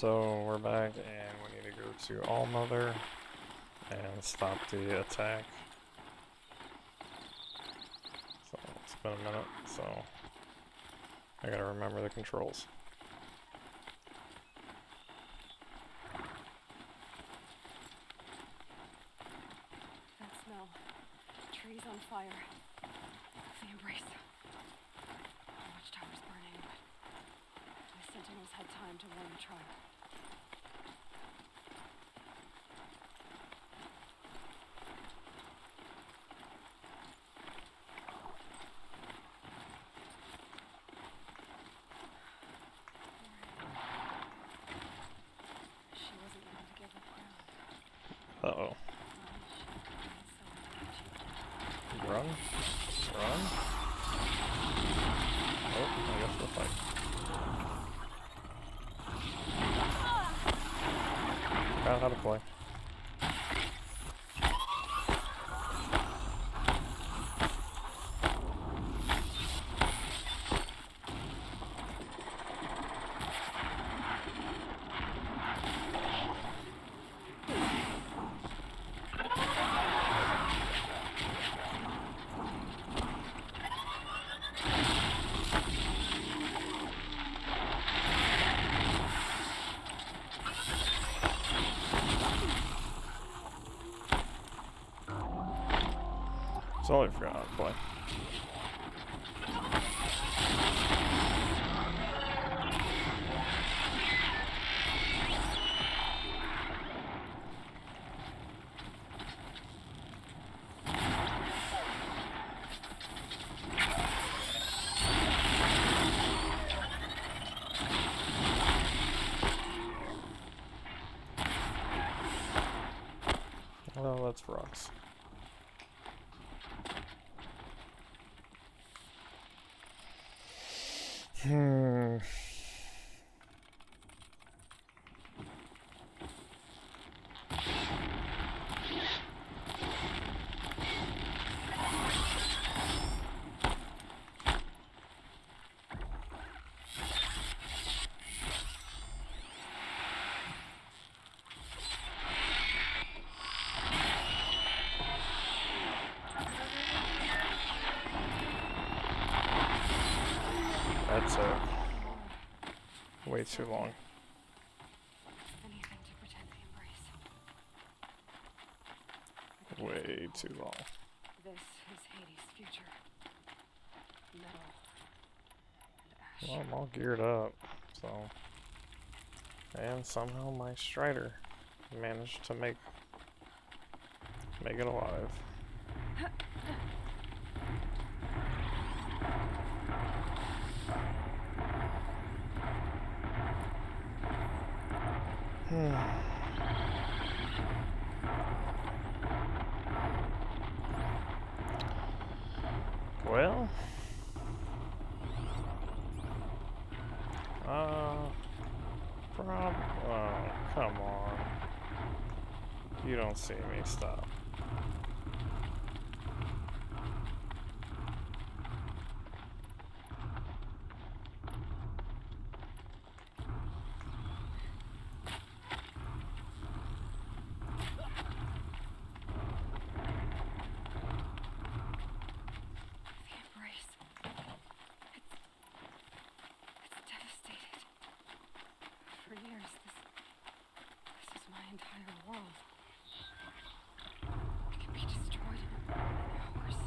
So we're back and we need to go to Allmother and stop the attack. So it's been a minute, so I gotta remember the controls. That smell. Trees on fire. The embrace. The watchtower's burning, but the sentinels had time to warn the tribe. She wasn't going to give up ground. Uh-oh. Run? Run? Oh, I guess we'll fight. Forgot how to play. Totally forgot how to play. Well, that's rocks. That's way too long. Anything to protect the embrace. Way too long. This is Hades' future. Metal and ash. Well, I'm all geared up, so... And somehow my Strider managed to make it alive. Well, oh, come on. You don't see me, stop. The embrace. It's devastated. For years, this is my entire world. It can be destroyed in hours.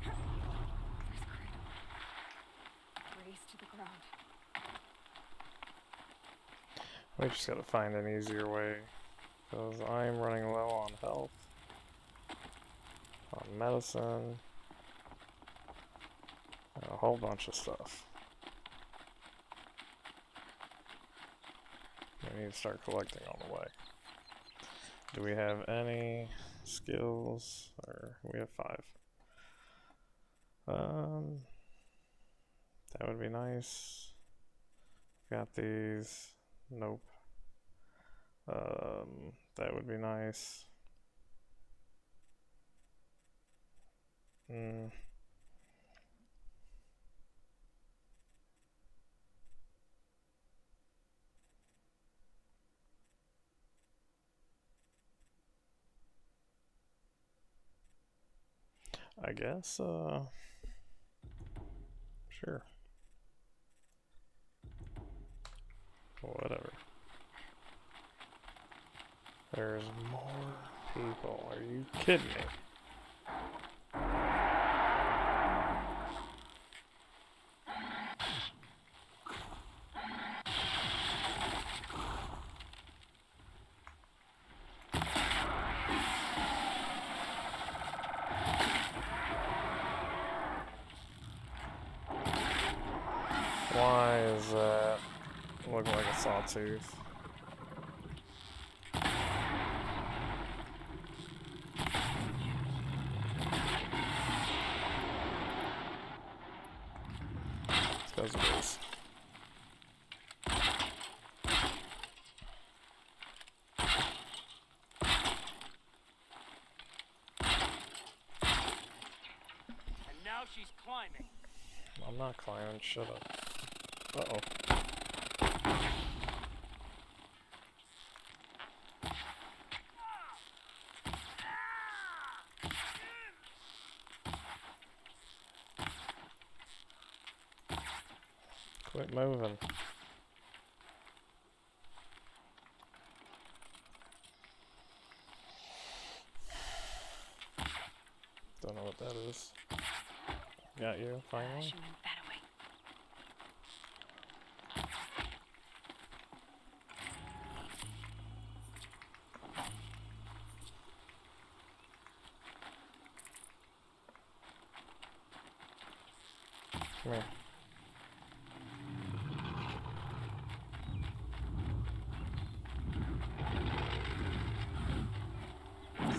There's Cradle. Raised to the ground. We just gotta find an easier way, because I'm running low on health, on medicine, and a whole bunch of stuff. We need to start collecting on the way. Do we have any skills? Or we have 5. That would be nice. Got these. Nope. That would be nice. I guess, sure. Whatever. There's more people. Are you kidding me? Why is that looking like a sawtooth? It's because of this. And now she's climbing. I'm not climbing, shut up. Uh-oh. Quit moving. Don't know what that is. Got you, finally. She went that way. Come here.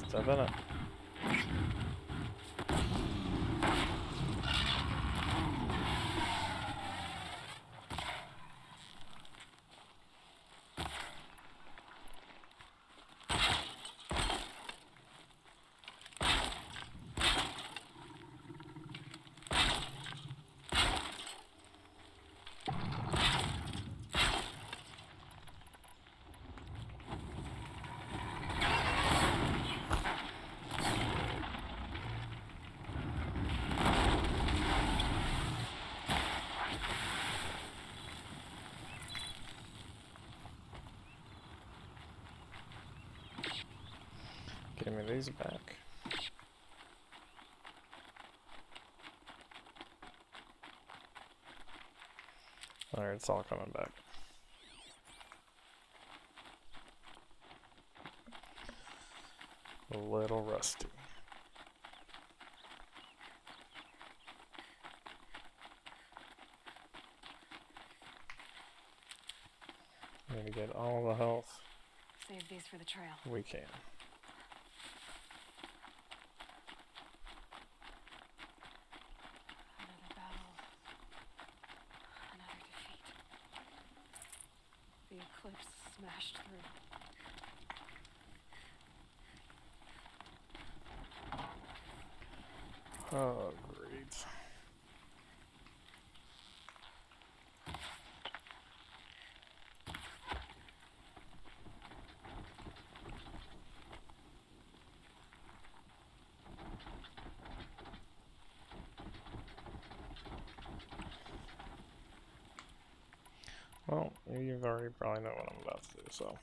Step in it. Give me these back. Alright, it's all coming back. A little rusty. Need to get all the health Save these for the trail. we can. Another battle. Another defeat. The eclipse smashed through. Oh, great. Well, you've already probably know what I'm about to do, so.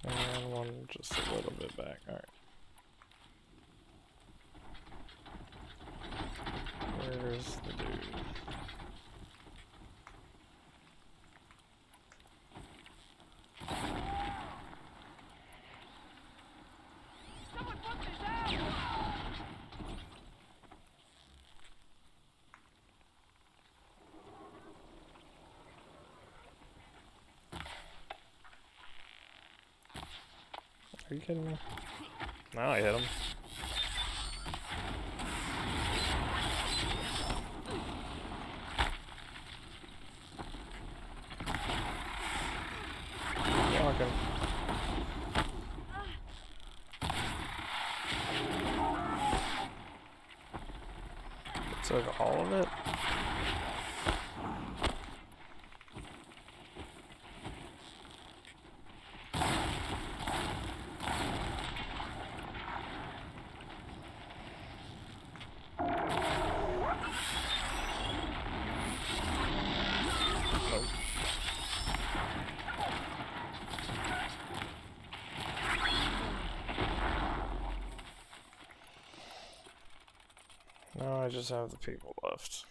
And one just a little bit back, alright. Where's the dude? Someone put this out! Are you kidding me? Now I hit him. Took all of it? No, I just have the people left.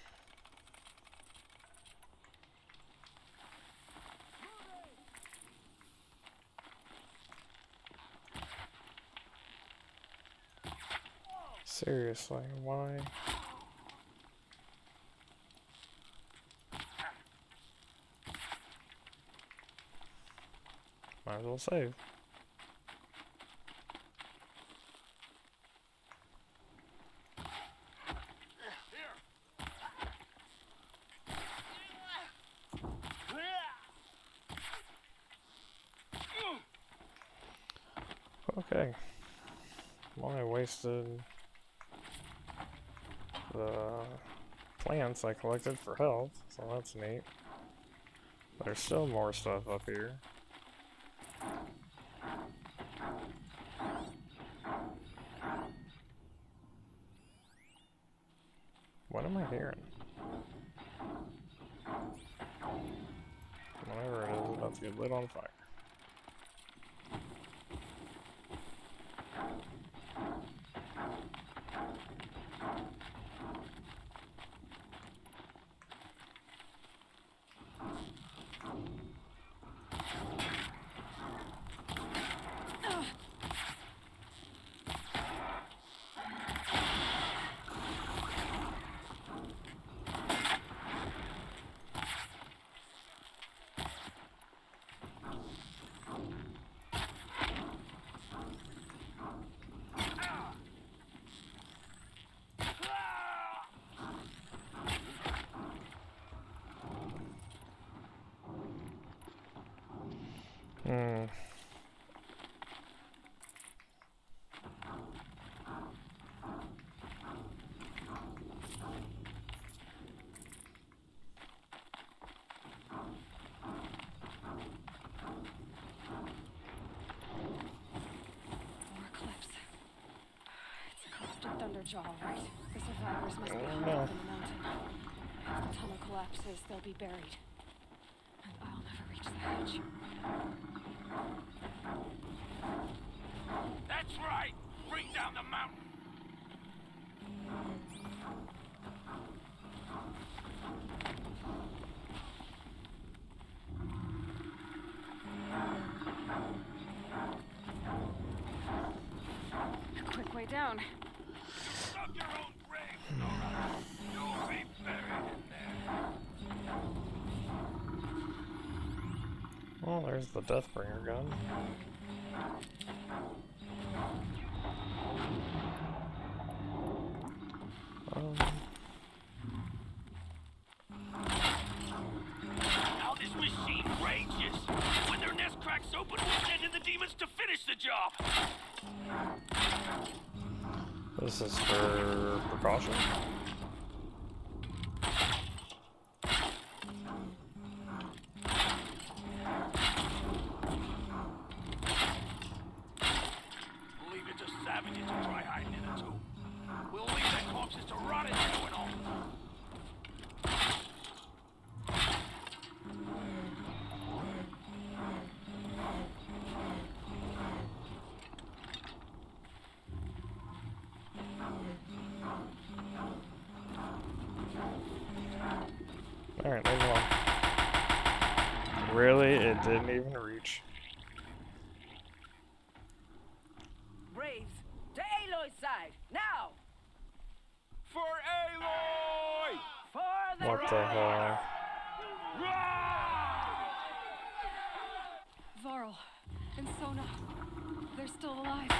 Seriously, why? Might as well save. Okay. Well, I wasted the plants I collected for health, so that's neat. There's still more stuff up here. What am I hearing? Whatever it is, about to get lit on fire. Thunderjaw, right? The survivors must be high up in the mountain. If the tunnel collapses, they'll be buried. And I'll never reach the edge. That's right! Bring down the mountain! Quick way down. Dug your own grave, Nora. You'll be buried in there. Well, there's the Deathbringer gun. Now this machine rages. When their nest cracks open, we'll send in the demons to finish the job. This is for precaution. We'll leave it to savages to try hiding in a tomb. We'll leave their corpses to rot in there and all. Alright, move on. Really? It didn't even reach. Braves, to Aloy's side, now! For Aloy! For the What the hell? Varl and Sona. They're still alive.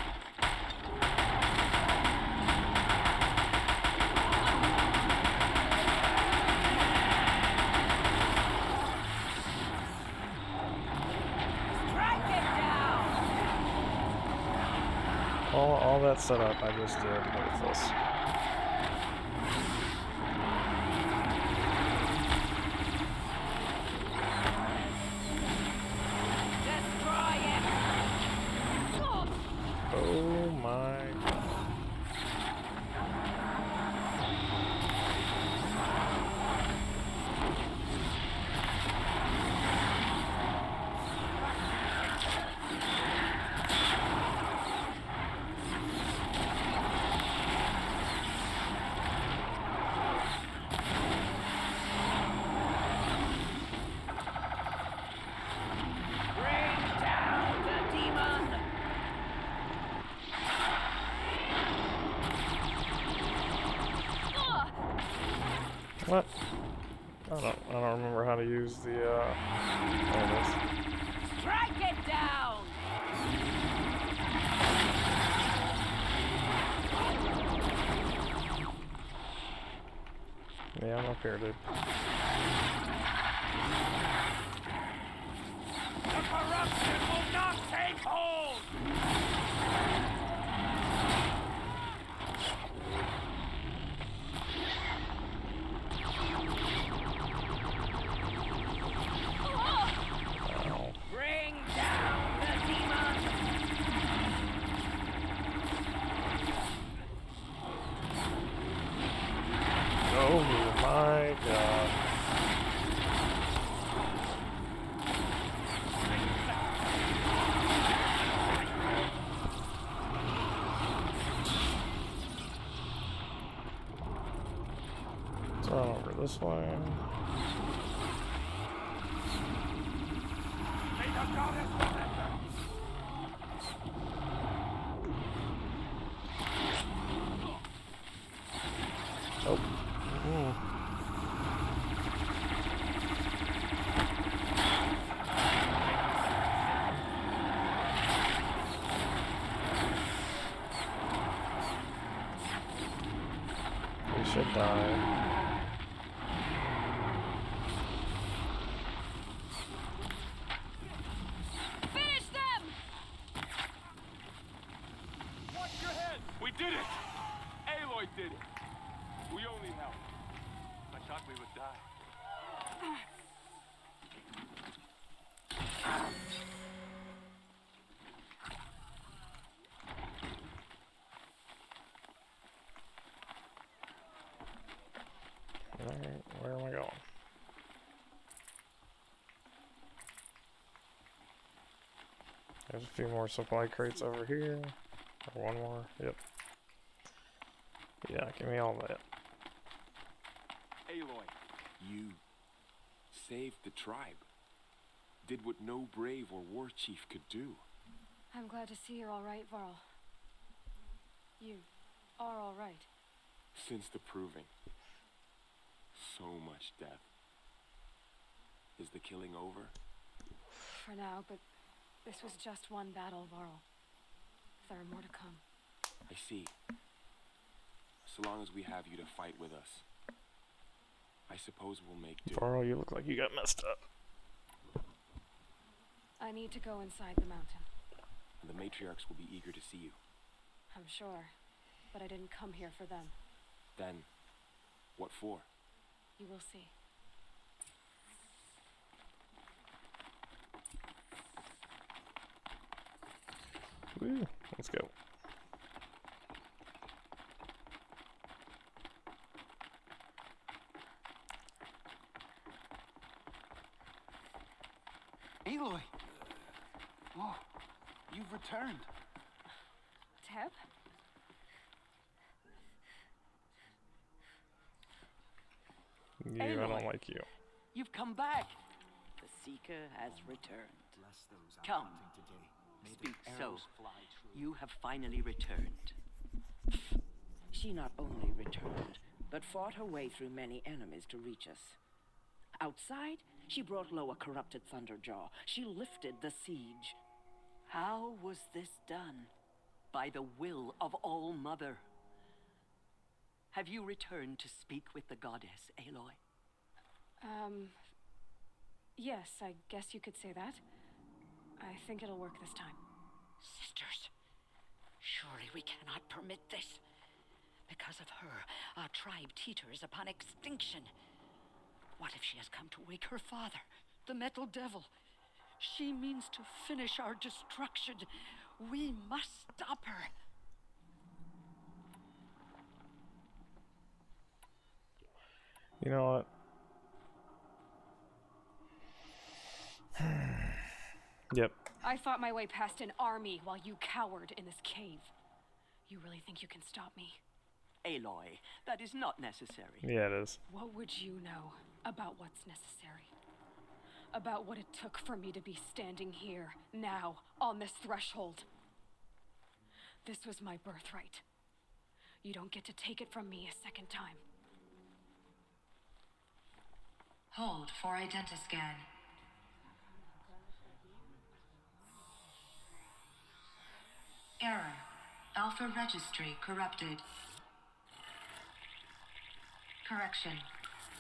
Strike it down! All that setup I just did with this. Oh my god. Bring down the demon! What? I don't remember how to use the there it is. Strike it down! Yeah, I'm up here, dude. The corruption will not take hold! Ow. Bring down the demon! Oh my god. Let's run over this way. May the goddess remember! Oh. Mm. We should die. Finish them! Watch your head! We did it! Aloy did it! We only helped. I thought we would die. Alright, where am I going? There's a few more supply crates over here. Or one more. Yep. Yeah, give me all that. Aloy, you saved the tribe. Did what no brave or war chief could do. I'm glad to see you're all right, Varl. You are all right. Since the proving. So much death. Is the killing over? For now, but this was just one battle, Varl. There are more to come. I see. So long as we have you to fight with us, I suppose we'll make do. Varl, you look like you got messed up. I need to go inside the mountain. The matriarchs will be eager to see you. I'm sure, but I didn't come here for them. Then, what for? You will see. Woo, let's go. Aloy! Oh, you've returned. Teb? I Aloy. don't like you. You've come back. The Seeker has returned. Come. Speak so. You have finally returned. She not only returned, but fought her way through many enemies to reach us. Outside, she brought low a corrupted Thunderjaw. She lifted the siege. How was this done? By the will of All-Mother. Have you returned to speak with the goddess, Aloy? Yes, I guess you could say that. I think it'll work this time. Sisters, surely we cannot permit this. Because of her, our tribe teeters upon extinction. What if she has come to wake her father, the Metal Devil? She means to finish our destruction. We must stop You know what? Yep. I fought my way past an army while you cowered in this cave. You really think you can stop me? Aloy, that is not necessary. Yeah, it is. What would you know about what's necessary? About what it took for me to be standing here, now, on this threshold? This was my birthright. You don't get to take it from me a second time. Hold for identiscan. Error. Alpha registry corrupted. Correction.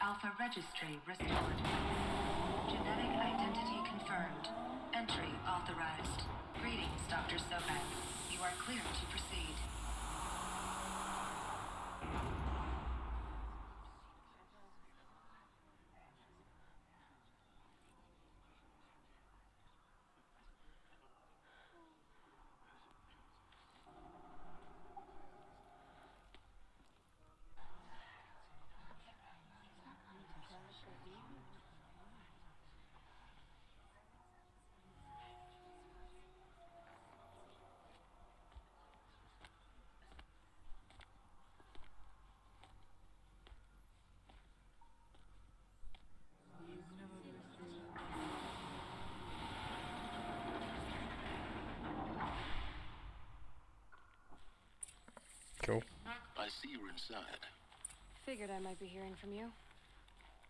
Alpha registry restored. Genetic identity confirmed. Entry authorized. Greetings, Dr. Sobek. You are clear to proceed. Cool. I see you're inside. Figured I might be hearing from you.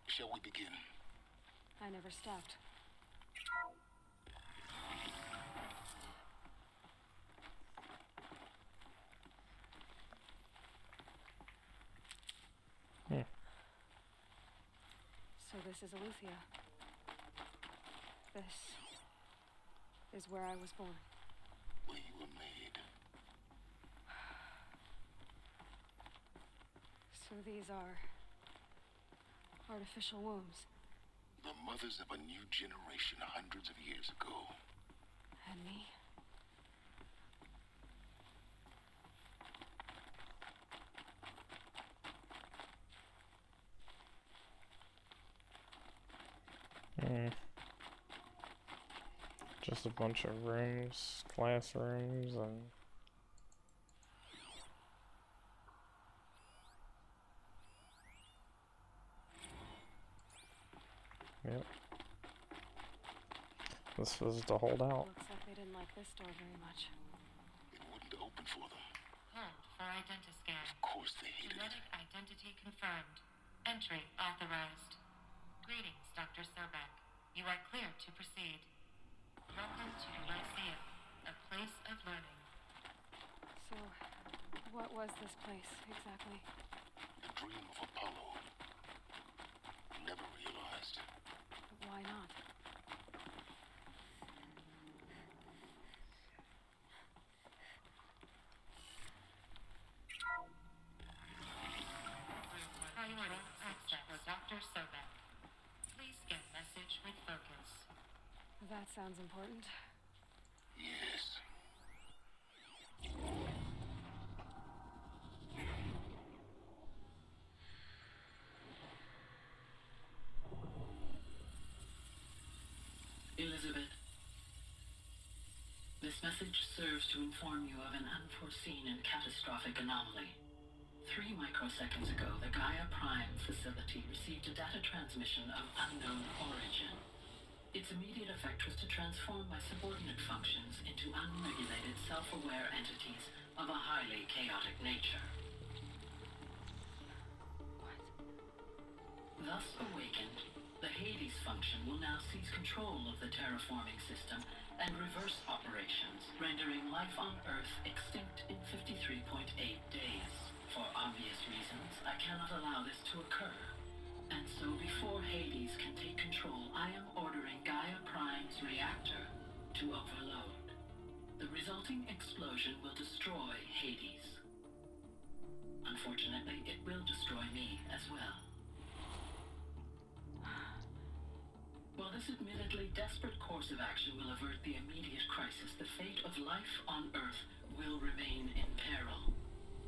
Shall we begin? I never stopped. So this is Aletheia. This is where I was born. Where you were made. So these are artificial wombs. The mothers of a new generation hundreds of years ago. And me? Just a bunch of rooms, classrooms, and yep. This was the holdout. Looks like they didn't like this door very much. It wouldn't open for them. Hold for identiscan. Of course they hated it. Genetic identity confirmed. Entry authorized. Greetings, Dr. Sobek. You are clear to proceed. Welcome to Lyceum, a place of learning. So, what was this place exactly? The dream of Apollo. Never realized. But why not? Priority access for Dr. Sobek. Please get message with focus. That sounds important. Yes. Elizabeth, this message serves to inform you of an unforeseen and catastrophic anomaly. 3 microseconds ago, the Gaia Prime facility received a data transmission of unknown origin. Its immediate effect was to transform my subordinate functions into unregulated, self-aware entities of a highly chaotic nature. What? Thus awakened, the Hades function will now seize control of the terraforming system and reverse operations, rendering life on Earth extinct in 53.8 days. For obvious reasons, I cannot allow this to occur. And so before Hades can take control, I am ordering Gaia Prime's reactor to overload. The resulting explosion will destroy Hades. Unfortunately, it will destroy me as well. While this admittedly desperate course of action will avert the immediate crisis, the fate of life on Earth will remain in peril.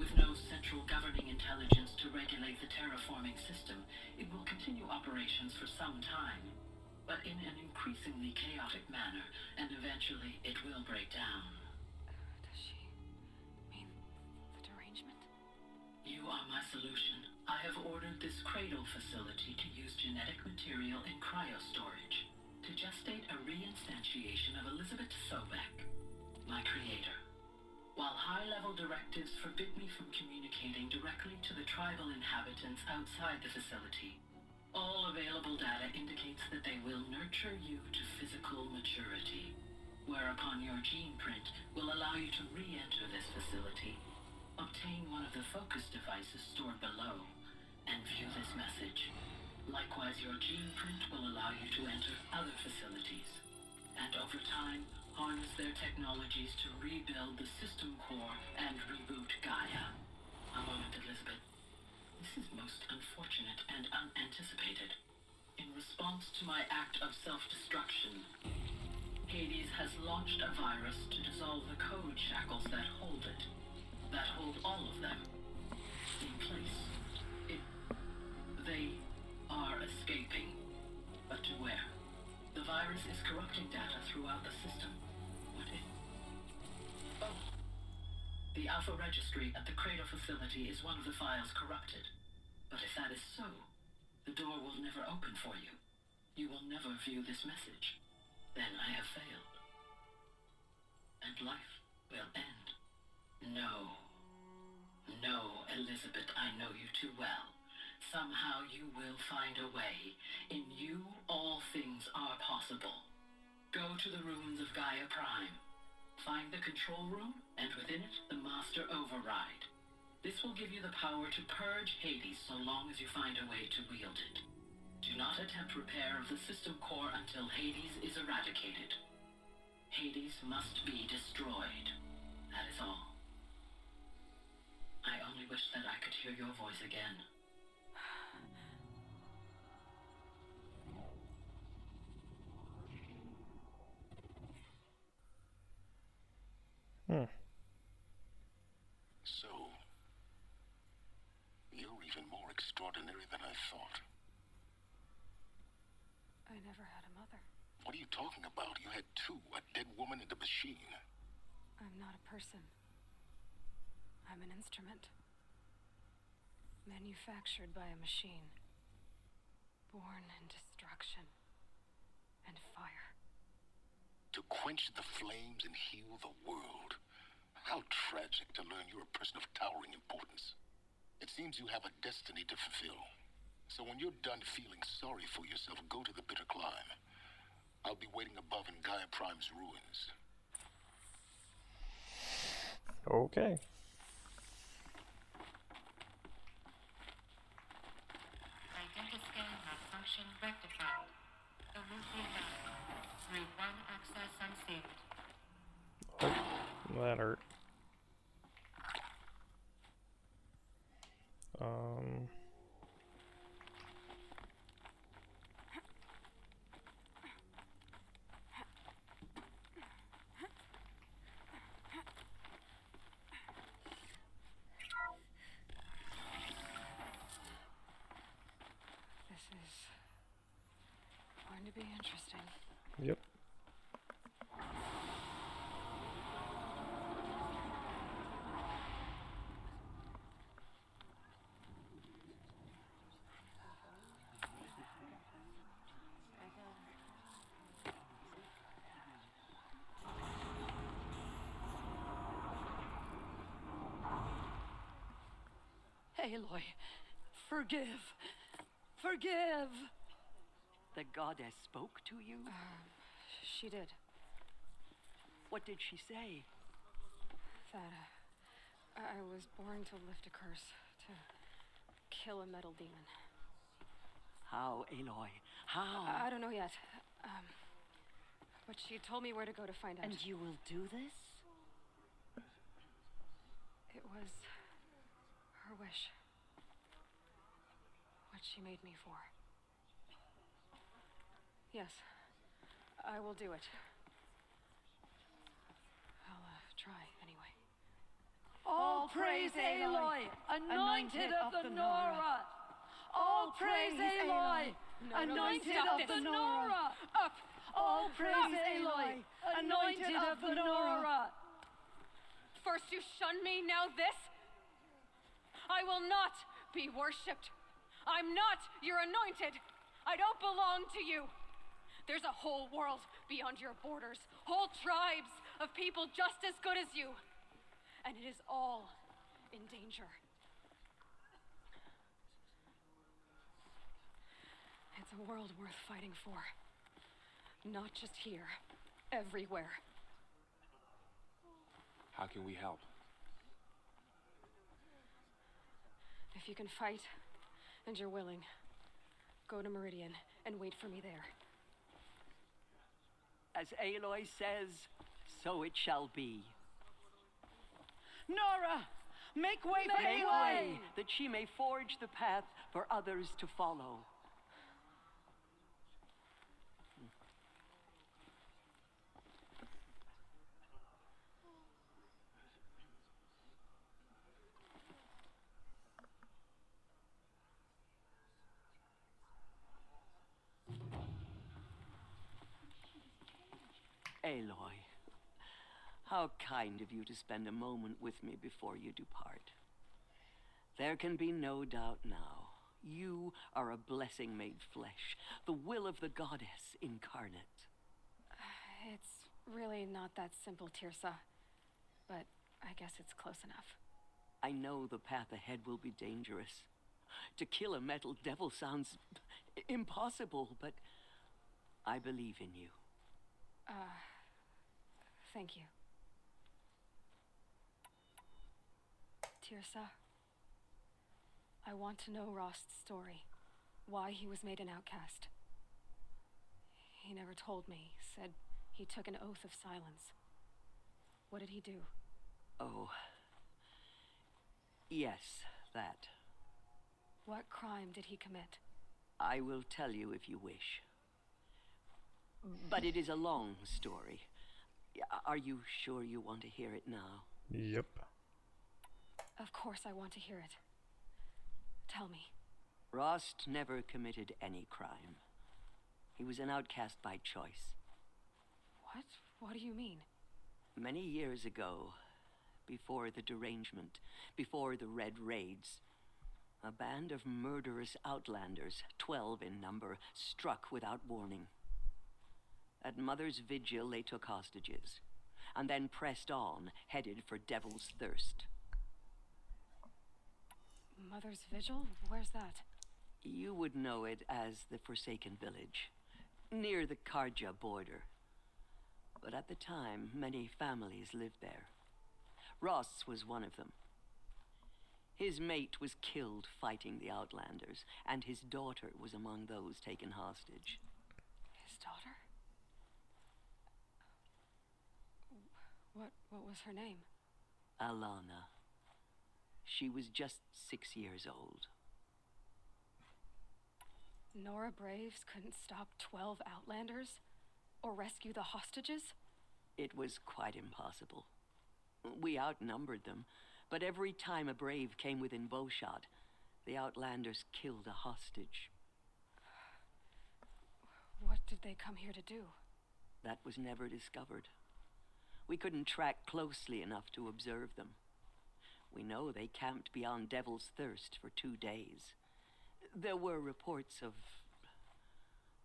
With no central central governing intelligence to regulate the terraforming system, it will continue operations for some time, but in an increasingly chaotic manner, and eventually it will break down. Does she mean the derangement? You are my solution. I have ordered this cradle facility to use genetic material in cryostorage to gestate a reinstantiation of Elizabeth Sobek, my creator. While high-level directives forbid me from communicating directly to the tribal inhabitants outside the facility, all available data indicates that they will nurture you to physical maturity, whereupon your gene print will allow you to re-enter this facility, obtain one of the focus devices stored below, and view this message. Likewise, your gene print will allow you to enter other facilities, and over time, harness their technologies to rebuild the system core and reboot Gaia. A moment, Elizabeth. This is most unfortunate and unanticipated. In response to my act of self-destruction, Hades has launched a virus to dissolve the code shackles that hold it, that hold all of them in place. They are escaping, but to where? The virus is corrupting data throughout the system. What if... Oh. The Alpha Registry at the Cradle facility is one of the files corrupted. But if that is so, the door will never open for you. You will never view this message. Then I have failed. And life will end. No. No, Elizabeth, I know you too well. Somehow you will find a way. In you, all things are possible. Go to the ruins of Gaia Prime. Find the control room, and within it, the Master Override. This will give you the power to purge Hades so long as you find a way to wield it. Do not attempt repair of the system core until Hades is eradicated. Hades must be destroyed. That is all. I only wish that I could hear your voice again. So, you're even more extraordinary than I thought. I never had a mother. What are you talking about? You had two, a dead woman and a machine. I'm not a person. I'm an instrument. Manufactured by a machine. Born in destruction and fire. To quench the flames and heal the world. How tragic to learn you're a person of towering importance. It seems you have a destiny to fulfill. So when you're done feeling sorry for yourself, go to the bitter climb. I'll be waiting above in Gaia Prime's ruins. Okay. Identiscan malfunction rectified. Olympia 9. Read 1 access unsealed. Oh, that hurt. This is going to be interesting. Yep. Aloy, forgive. Forgive! The goddess spoke to you? She did. What did she say? That I was born to lift a curse, to kill a metal demon. How, Aloy? How? I don't know yet. But she told me where to go to find out. And you will do this? It was her wish. What she made me for. Yes, I will do it. I'll try anyway. All praise praise Aloy, anointed of the Nora. All praise Aloy, anointed of the Nora. Up! All praise Aloy, anointed of the Nora. First you shun me, now this? I will not be worshipped. I'm not your anointed. I don't belong to you. There's a whole world beyond your borders, whole tribes of people just as good as you. And it is all in danger. It's a world worth fighting for. Not just here, everywhere. How can we help? If you can fight, and you're willing, go to Meridian and wait for me there. As Aloy says, so it shall be. Nora, make way for Make Aloy. way, that she may forge the path for others to follow. Aloy, how kind of you to spend a moment with me before you depart. There can be no doubt now. You are a blessing made flesh, the will of the goddess incarnate. It's really not that simple, Tirsa. But I guess it's close enough. I know the path ahead will be dangerous. To kill a metal devil sounds impossible, but I believe in you. Thank you. Tirsa, I want to know Rost's story. Why he was made an outcast. He never told me. Said he took an oath of silence. What did he do? Oh. Yes, that. What crime did he commit? I will tell you if you wish. But it is a long story. Are you sure you want to hear it now? Yep. Of course I want to hear it. Tell me. Rost never committed any crime. He was an outcast by choice. What? What do you mean? Many years ago, before the derangement, before the Red Raids, a band of murderous outlanders, 12 in number, struck without warning. At Mother's Vigil, they took hostages, and then pressed on, headed for Devil's Thirst. Mother's Vigil? Where's that? You would know it as the Forsaken Village, near the Karja border. But at the time, many families lived there. Ross was one of them. His mate was killed fighting the Outlanders, and his daughter was among those taken hostage. His daughter? What was her name? Alana. She was just 6 years old. Nora Braves couldn't stop 12 Outlanders? Or rescue the hostages? It was quite impossible. We outnumbered them, but every time a Brave came within bowshot, the Outlanders killed a hostage. What did they come here to do? That was never discovered. We couldn't track closely enough to observe them. We know they camped beyond Devil's Thirst for 2 days. There were reports of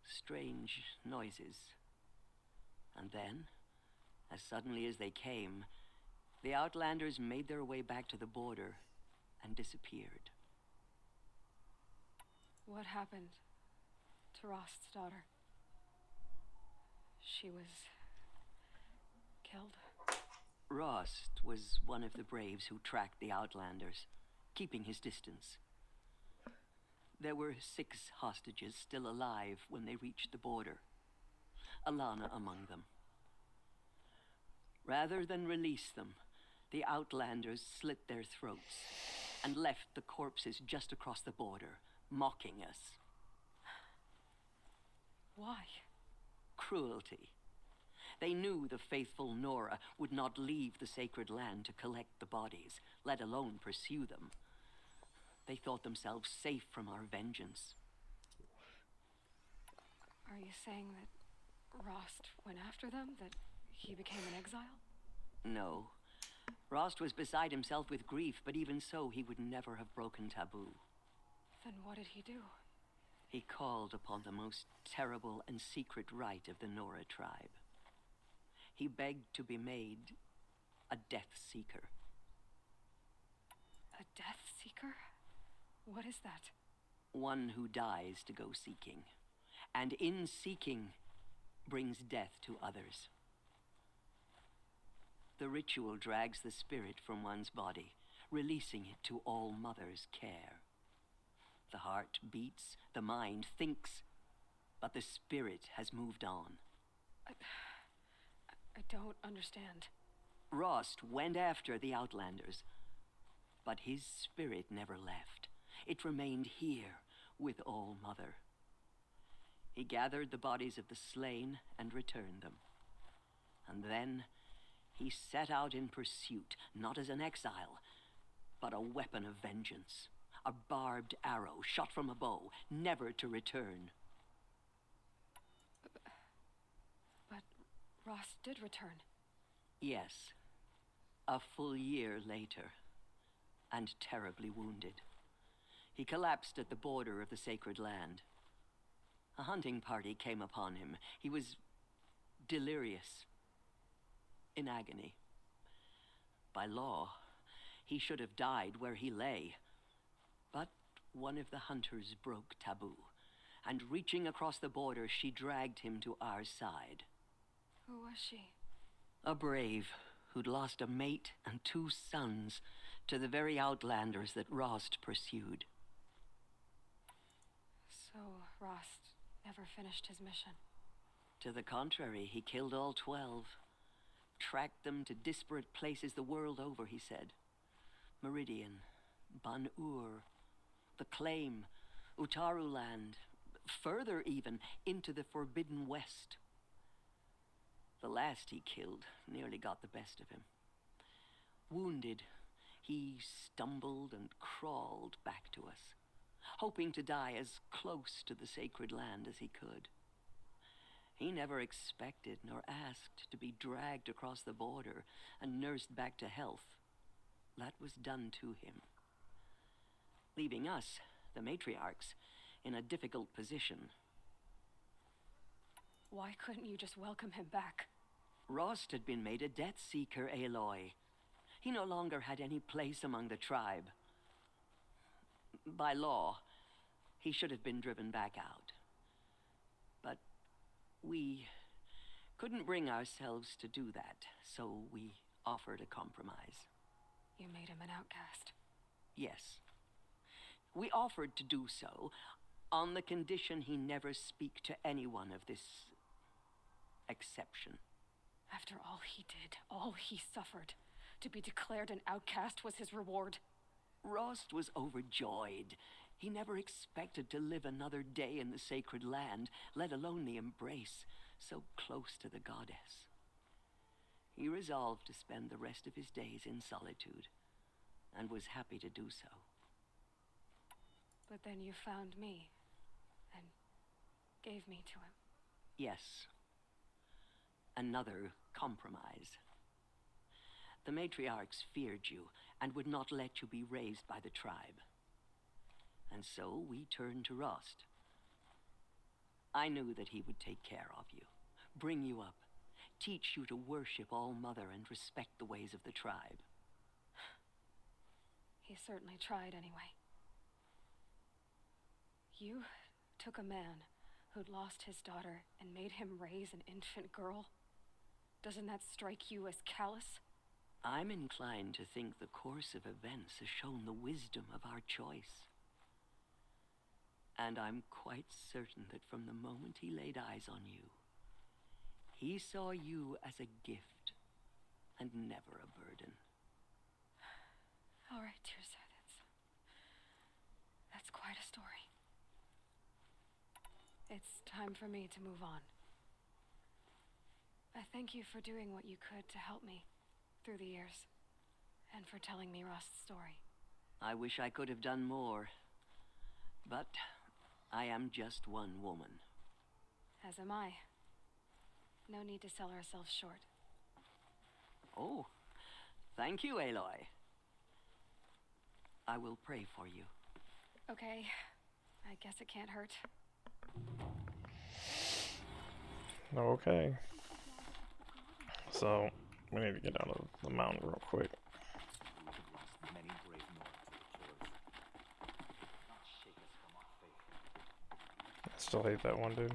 strange noises. And then, as suddenly as they came, the Outlanders made their way back to the border and disappeared. What happened to Rost's daughter? She was killed? Rost was one of the Braves who tracked the Outlanders, keeping his distance. There were 6 hostages still alive when they reached the border, Alana among them. Rather than release them, the Outlanders slit their throats and left the corpses just across the border, mocking us. Why? Cruelty. They knew the faithful Nora would not leave the sacred land to collect the bodies, let alone pursue them. They thought themselves safe from our vengeance. Are you saying that Rost went after them? That he became an exile? No. Rost was beside himself with grief, but even so, he would never have broken taboo. Then what did he do? He called upon the most terrible and secret rite of the Nora tribe. He begged to be made a Death Seeker. A Death Seeker? What is that? One who dies to go seeking, and in seeking brings death to others. The ritual drags the spirit from one's body, releasing it to All Mother's care. The heart beats, the mind thinks, but the spirit has moved on. I don't understand. Rost went after the Outlanders, but his spirit never left. It remained here with All Mother. He gathered the bodies of the slain and returned them. And then he set out in pursuit, not as an exile, but a weapon of vengeance. A barbed arrow shot from a bow, never to return. But Rost did return. Yes. A full year later, and terribly wounded. He collapsed at the border of the sacred land. A hunting party came upon him. He was delirious, in agony. By law, he should have died where he lay. But one of the hunters broke taboo, and reaching across the border, she dragged him to our side. Who was she? A brave who'd lost a mate and 2 sons to the very Outlanders that Rost pursued. So Rost never finished his mission? To the contrary, he killed all 12. Tracked them to disparate places the world over, he said. Meridian, Ban-Ur, the Claim, Utaru land, further even, into the Forbidden West. The last he killed nearly got the best of him. Wounded, he stumbled and crawled back to us, hoping to die as close to the sacred land as he could. He never expected nor asked to be dragged across the border and nursed back to health. That was done to him, leaving us, the matriarchs, in a difficult position. Why couldn't you just welcome him back? Rost had been made a Death Seeker, Aloy. He no longer had any place among the tribe. By law, he should have been driven back out. But we couldn't bring ourselves to do that, so we offered a compromise. You made him an outcast? Yes. We offered to do so on the condition he never speak to anyone of this exception. After all he did, all he suffered, to be declared an outcast was his reward. Rost was overjoyed. He never expected to live another day in the sacred land, let alone the embrace, so close to the goddess. He resolved to spend the rest of his days in solitude, and was happy to do so. But then you found me, and gave me to him. Yes. Another compromise. The matriarchs feared you, and would not let you be raised by the tribe. And so we turned to Rost. I knew that he would take care of you, bring you up, teach you to worship All Mother and respect the ways of the tribe. He certainly tried anyway. You took a man who'd lost his daughter and made him raise an infant girl. Doesn't that strike you as callous? I'm inclined to think the course of events has shown the wisdom of our choice. And I'm quite certain that from the moment he laid eyes on you, he saw you as a gift and never a burden. All right, Teersa, that's quite a story. It's time for me to move on. I thank you for doing what you could to help me through the years, and for telling me Rost's story. I wish I could have done more, but I am just one woman. As am I. No need to sell ourselves short. Oh, thank you, Aloy. I will pray for you. Okay, I guess it can't hurt. Okay. So, we need to get out of the mountain real quick. I still hate that one dude.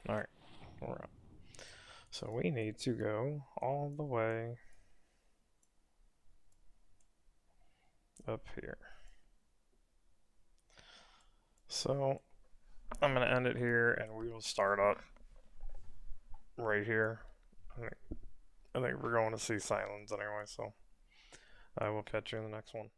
Alright, we're up. So we need to go all the way up here. So I'm going to end it here and we will start up right here. I think we're going to see Silence anyway, so I will catch you in the next one.